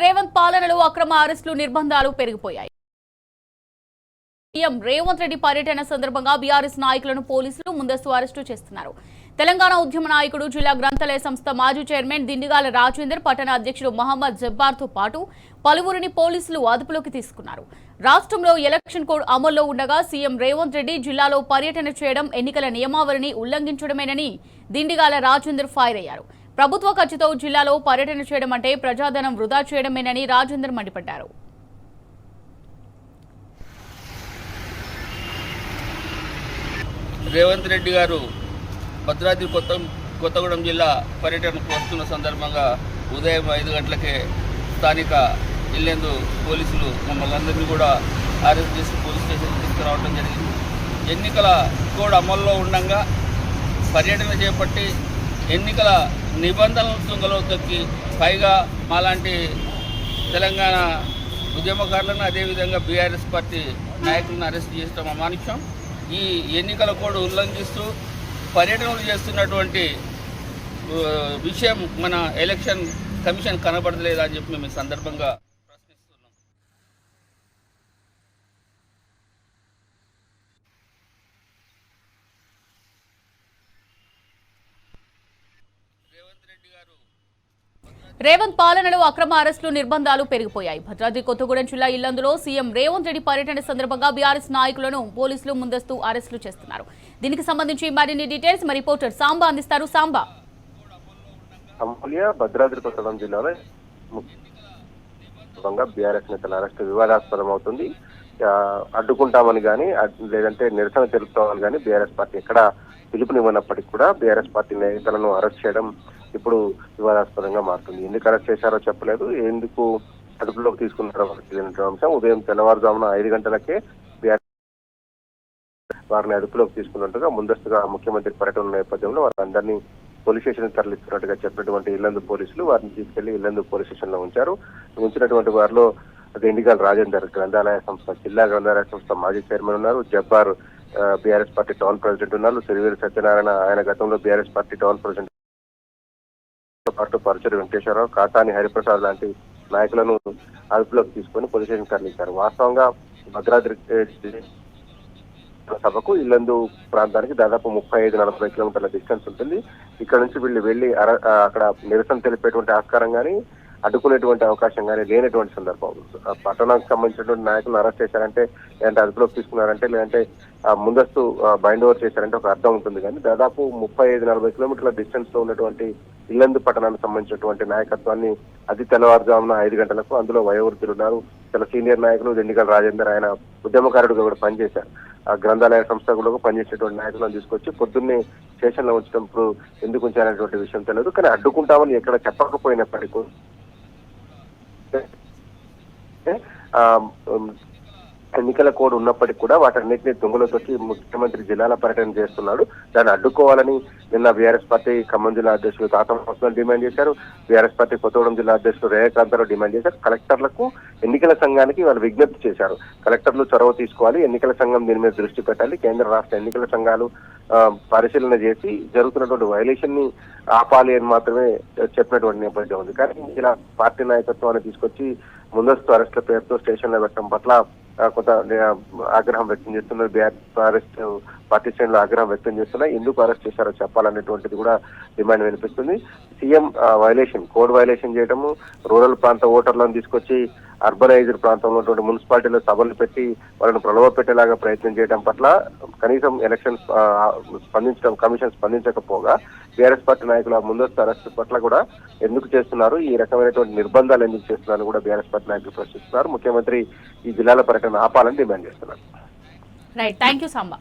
రేవంత్ పాలనలో అక్రమ అరెస్టులు నిర్బంధాలు పెరిగిపోయాయి. సీఎం రేవంత్ రెడ్డి పర్యటన సందర్భంగా బీఆర్ఎస్ నాయకులను పోలీసులు ముందస్తు అరెస్టు చేస్తున్నారు. తెలంగాణ ఉద్యమ నాయకుడు, జిల్లా గ్రంథాలయ సంస్థ మాజీ చైర్మన్ దిండిగాల రాజేందర్, పట్టణ అధ్యక్షుడు మహమ్మద్ జబ్బార్తో పాటు పలువురిని పోలీసులు అదుపులోకి తీసుకున్నారు. రాష్ట్రంలో ఎలక్షన్ కోడ్ అమల్లో ఉండగా సీఎం రేవంత్ రెడ్డి జిల్లాలో పర్యటన చేయడం ఎన్నికల నియమావళిని ఉల్లంఘించడమేనని దిండిగాల రాజేందర్ ఫైర్ అయ్యారు. ప్రభుత్వ ఖర్చుతో జిల్లాలో పర్యటన చేయడం అంటే ప్రజాధనం వృధా చేయడమేనని రాజేందర్ మండిపడ్డారు. రేవంత్ రెడ్డి గారు భద్రాద్రి కొత్తగూడెం జిల్లా పర్యటనకు వస్తున్న సందర్భంగా ఉదయం 5 గంటలకే స్థానిక ఇల్లేందు పోలీసులు మమ్మల్ని అందరినీ కూడా అరెస్ట్ చేసి పోలీస్ స్టేషన్కి తీసుకురావడం జరిగింది. ఎన్నికల కోడ్ అమల్లో ఉండగా పర్యటన చేపట్టి ఎన్నికల నిబంధనలు తుంగలో తొక్కి పైగా మాలాంటి తెలంగాణ ఉద్యమకారులను అదేవిధంగా బీఆర్ఎస్ పార్టీ నాయకులను అరెస్ట్ చేయడం అమానుష్యం. ఈ ఎన్నికల కోడ్ ఉల్లంఘిస్తూ పర్యటనలు చేస్తున్నటువంటి విషయం మన ఎలక్షన్ కమిషన్ కనబడలేదా అని చెప్పి మేము ఈ సందర్భంగా ప్రశ్నిస్తున్నాం. రేవంత్ పాలనలో అక్రమ అరెస్టులు నిర్బంధాలు పెరిగిపోయాయి. భద్రాద్రి కొత్తగూడెం జిల్లా ఇల్లందులో సీఎం రేవంత్ రెడ్డి పర్యటన సందర్భంగా బీఆర్ఎస్ నాయకులను పోలీసులు ముందస్తు అరెస్టులు చేస్తున్నారు. దీనికి సంబంధించి మరిన్ని డీటెయిల్స్ మా రిపోర్టర్ సాంబా అందిస్తారు. సాంబా, భద్రాద్రి కొత్తగూడెం జిల్లాలో బీఆర్ఎస్ నేతల అరెస్ట్ వివాదాస్పదం అవుతుంది. అడ్డుకుంటామని కానీ లేదంటే నిరసన తెలుపుతామని కానీ బీఆర్ఎస్ పార్టీ ఎక్కడ పిలుపునివ్వనప్పటికీ కూడా బీఆర్ఎస్ పార్టీ నేతలను అరెస్ట్ చేయడం ఇప్పుడు వివాదాస్పదంగా మారుతుంది. ఎందుకు అరెస్ట్ చేశారో చెప్పలేదు, ఎందుకు అదుపులోకి తీసుకున్నారో తెలియని అంశం. ఉదయం తెల్లవారుజామున 5 గంటలకే వారిని అదుపులోకి తీసుకున్నట్టుగా ముందస్తుగా ముఖ్యమంత్రి పర్యటన నేపథ్యంలో వారందరినీ పోలీస్ స్టేషన్ తరలిస్తున్నట్టుగా చెప్పినటువంటి ఇల్లందు పోలీసులు వారిని తీసుకెళ్లి ఇల్లందు పోలీస్ స్టేషన్ లో ఉంచినటువంటి వారిలో దిండిగాల రాజేందర్, గ్రంథాలయ సంస్థ జిల్లా గ్రంథాలయ సంస్థ మాజీ చైర్మన్ ఉన్నారు. Jabbar BRS party town president ఉన్నారు. సిరివేరు సత్యనారాయణ, ఆయన గతంలో బీఆర్ఎస్ పార్టీ టౌన్ ప్రెసిడెంట్ పాటు పరుచూరి వెంకటేశ్వరరావు, కాసాని హరిప్రసాద్ లాంటి నాయకులను అదుపులోకి తీసుకుని పోలీస్ స్టేషన్ తరలించారు. వాస్తవంగా భద్రాద్రి సభకు ఇల్లందు ప్రాంతానికి దాదాపు 35-40 కిలోమీటర్ల డిస్టెన్స్ ఉంటుంది. ఇక్కడ నుంచి వీళ్ళు వెళ్లి అక్కడ నిరసన తెలిపేటువంటి ఆస్కారం కానీ అడ్డుకునేటువంటి అవకాశం కానీ లేనటువంటి సందర్భం. పట్టణానికి సంబంధించినటువంటి నాయకులను అరెస్ట్ చేశారంటే, లేదంటే అదుపులోకి తీసుకున్నారంటే, లేదంటే ముందస్తు బైండ్ ఓవర్ చేశారంటే ఒక అర్థం ఉంటుంది. కానీ దాదాపు 35-40 కిలోమీటర్ల డిస్టెన్స్ లో ఉన్నటువంటి ఇల్లందు పట్టణానికి సంబంధించినటువంటి నాయకత్వాన్ని అతి తెల్లవారుజామున 5 గంటలకు, అందులో వయోవృద్ధులు ఉన్నారు, చాలా సీనియర్ నాయకులు. దిండిగల రాజేందర్ ఆయన ఉద్యమకారుడుగా కూడా పనిచేశారు. ఆ గ్రంథాలయ సంస్థ కూడా పనిచేసేటువంటి నాయకులను తీసుకొచ్చి పొద్దున్నే స్టేషన్ లో ఉంచినప్పుడు ఎందుకు ఉంచారనేటువంటి విషయం తెలియదు. కానీ అడ్డుకుంటామని ఎక్కడ చెప్పకపోయినప్పటికీ ఎన్నికల కోడ్ ఉన్నప్పటికీ కూడా వాటన్నిటిని దొంగలో తొక్కి ముఖ్యమంత్రి జిల్లాల పర్యటన చేస్తున్నాడు. దాన్ని అడ్డుకోవాలని నిన్న బీఆర్ఎస్ పార్టీ ఖమ్మం జిల్లా అధ్యక్షులు తాత డిమాండ్ చేశారు. బీఆర్ఎస్ పార్టీ కొత్తగూడెం జిల్లా అధ్యక్షులు రేఖాంతరావు డిమాండ్ చేశారు. కలెక్టర్లకు, ఎన్నికల సంఘానికి వాళ్ళు విజ్ఞప్తి చేశారు. కలెక్టర్లు చొరవ తీసుకోవాలి, ఎన్నికల సంఘం దీని మీద దృష్టి పెట్టాలి, కేంద్ర రాష్ట్ర ఎన్నికల సంఘాలు పరిశీలన చేసి జరుగుతున్నటువంటి వైలేషన్ ని ఆపాలి అని మాత్రమే చెప్పినటువంటి నేపథ్యం ఉంది. కానీ ఇలా పార్టీ నాయకత్వాన్ని తీసుకొచ్చి ముందస్తు అరెస్టుల పేరుతో స్టేషన్ లో పెట్టడం పట్ల కొంత ఆగ్రహం వ్యక్తం చేస్తున్నారు. బీఆర్ఎస్ పార్టీ శ్రేణులు ఆగ్రహం వ్యక్తం చేస్తున్నాయి. ఎందుకు అరెస్ట్ చేశారో చెప్పాలనేటువంటిది కూడా డిమాండ్ వినిపిస్తుంది. సీఎం కోడ్ వైలేషన్ చేయడము, రూరల్ ప్రాంత ఓటర్లను తీసుకొచ్చి అర్బనైజ్డ్ ప్రాంతంలో ఉన్నటువంటి మున్సిపాలిటీలో సభలు పెట్టి వాళ్ళని ప్రలోభ పెట్టేలాగా ప్రయత్నం చేయడం పట్ల కనీసం ఎలక్షన్ కమిషన్ స్పందించకపోగా బీఆర్ఎస్ పార్టీ నాయకుల ముందస్తు అరెస్ట్ పట్ల కూడా ఎందుకు చేస్తున్నారు, ఈ రకమైనటువంటి నిర్బంధాలు ఎందుకు చేస్తున్నారు కూడా బీఆర్ఎస్ పార్టీ నాయకులు ప్రశ్నిస్తున్నారు. ముఖ్యమంత్రి ఈ జిల్లాల పర్యటన ఆపాలని డిమాండ్ చేస్తున్నారు. Right, thank you Samba.